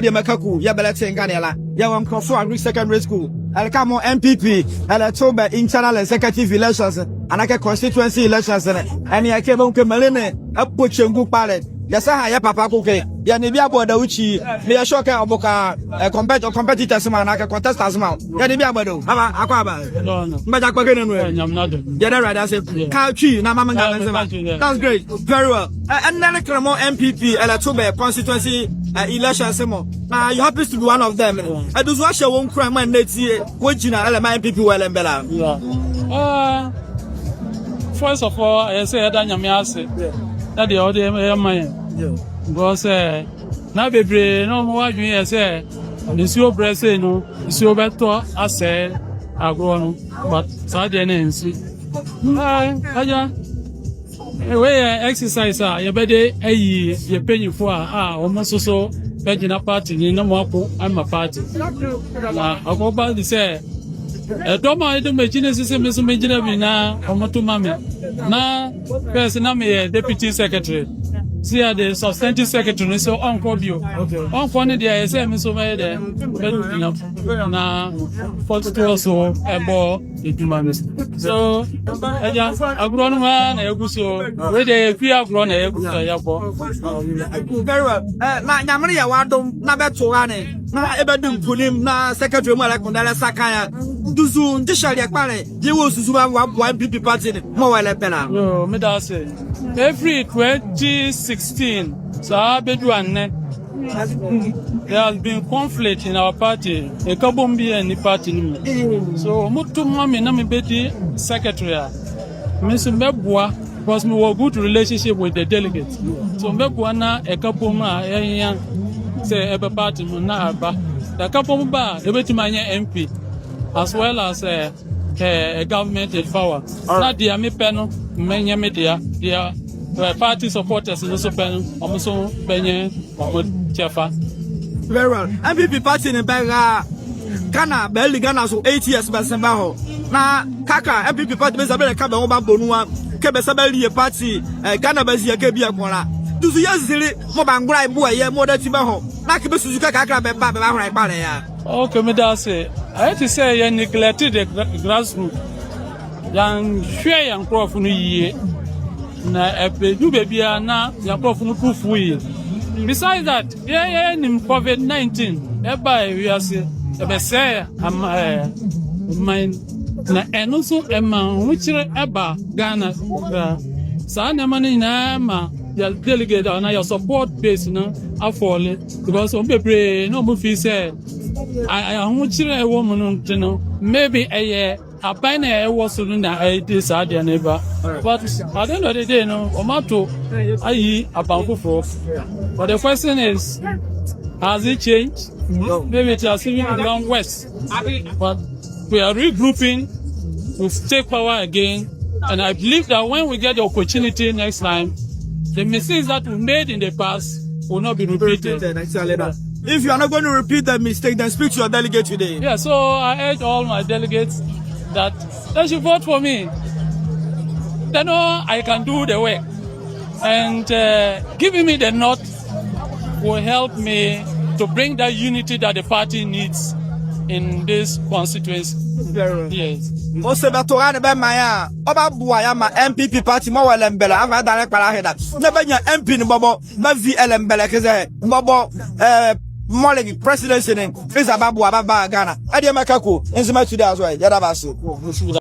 The Makaku, Ellembelle Tenganela, Yawan Crosso Agri Secondary School, Alcamo MPP, Ellembelle Internal Executive Elections, and I constituency elections, and I came on Kemeline, a Puchengu Palette. Yes, I have Papa Cookie, Yanibia Bodawichi, they are shocker of Boca, a competitors, man, I can contest as well. Yanibia Bodo, Aquaba, but I am not. Yeah, right, that's it. Couchy, Namama, that's great, very well. And then I come more MPP, Ellembelle constituency elections. Now you happen to be one of them. I do watch your own crime and let's see what you know, MPP Ellembelle. First of all, I say that that the other man. Because now baby, no more you say the so pressing no, so better I say I go on, but suddenly see. Way exercise you better you pay you for almost so Pegina party in no more I'm a party. I go back to say don't mind the machine system is imaginary now or to mammy. Now, person deputy secretary. See the substantive secretary so uncle you. On funny the ISM so made now for so a ball so a grown man a good so where they fear grown a very well. Namaria Wadom Nabetuane. Na ebedum punim na secretary mo Kundala Sakaya duzu ndishali akpare je wo susu ba one PP party mo Ellembelle. No me da say every 2016 so abedu anne there has been conflict in our party e kabombi any party ni so mutu mama na me bedi secretary me so meboa because me have good relationship with the delegates so meboa na e kaboma yan say every party na aba the couple ba the betimanya MP as well as a government in power na dia me peno menye media dia party supporters no so peno omoso benye chefa very well. MPP party in Bega Ghana belly Ghana so 8 years Basemba ho na kaka MPP party be sabele ka be wo ba bonua ke be sabele party Ghana be zia ke bia kwala duzu yazili mo bangura ibu aye mo da ti be ho na ke be suzuka kakra be ba hora ipa ya. Okay, me da say I have to say you neglected the grassroots yan hwe yan crop no yie na epedu baby na yan crop no kufu yi. Besides that yeah in COVID-19 eba we are say be say am mine na eno so ema wuchire eba Ghana sa na mani na ma your delegate and your support base no afole because some people no mo feel say I wuchire woman no maybe a abana was na this idea never but at the end of the day no omato ayi abanfofo but the question is has it changed? Maybe it has even gone west but we are regrouping to take power again and I believe that when we get the opportunity next time the mistakes that we made in the past will not be repeated. If you are not going to repeat that mistake, then speak to your delegate today. Yeah, so I urge all my delegates that they should vote for me. They know I can do the work. And giving me the nod will help me to bring that unity that the party needs in this constituency. Yes. Also, Batorane Bemaya, Oba Buaya, my MPP party, more Ellembelle, I've had direct Palaheda. Never your MP in Bobo, Mavi Ellembelle, Bobo, Molly, presidency, Fizababu, Ababa, Ghana. I did my Kaku, nzema today as well. Yadabasu.